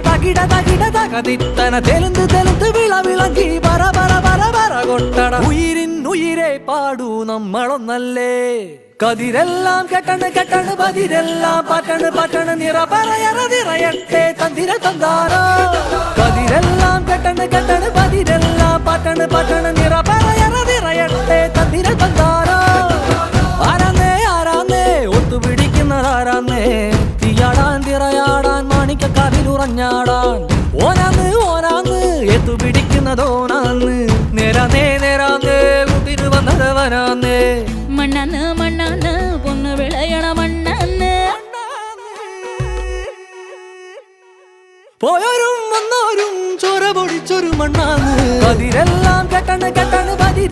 തകിട തകിട തകതിത്തന തെലുന്ത് തെലുന്ത് വിളവിളക്കി പറ പറ പറ പറ കൊട്ടട ഉയിരിൻ ഉയിരെ പാടൂ നമ്മളൊന്നല്ലേ കതിരെല്ലാം കെട്ടണ് കെട്ടണ് പതിരെല്ലാം പറ്റണ് പറ്റണ് നിറ പറയറ നിറയട്ടെ തന്തിര തന്താരോ കതിരെല്ലാം കെട്ടണ് കെട്ടണ് പതിരെല്ലാം പറ്റണ് പറ്റണ് നിറ പറയറ നിറയട്ടെ തന്തിര തന്താരോ ആരാന്നേ ആരാന്നേ ഒത്തുപിടിക്കുന്നതാരാന്നേ തീയാടാൻ തിറയാടാൻ മാണിക്കക്കാതിലുറഞ്ഞാടാൻ ഓനാന്ന് ഓനാന്ന് എത്തുപിടിക്കുന്നതോനാന്ന് നേരാന്നേ നേരാന്നേ കൂട്ടിന് വന്നതവനാന്നേ മണ്ണാന്ന് മണ്ണാന്ന് പൊന്ന് വിളയണ മണ്ണാന്ന് പോയോരും വന്നോരും ചോര പൊടിച്ചൊരു മണ്ണാന്ന് കതിരെല്ലാം കെട്ടണ് കെട്ടണ് പതി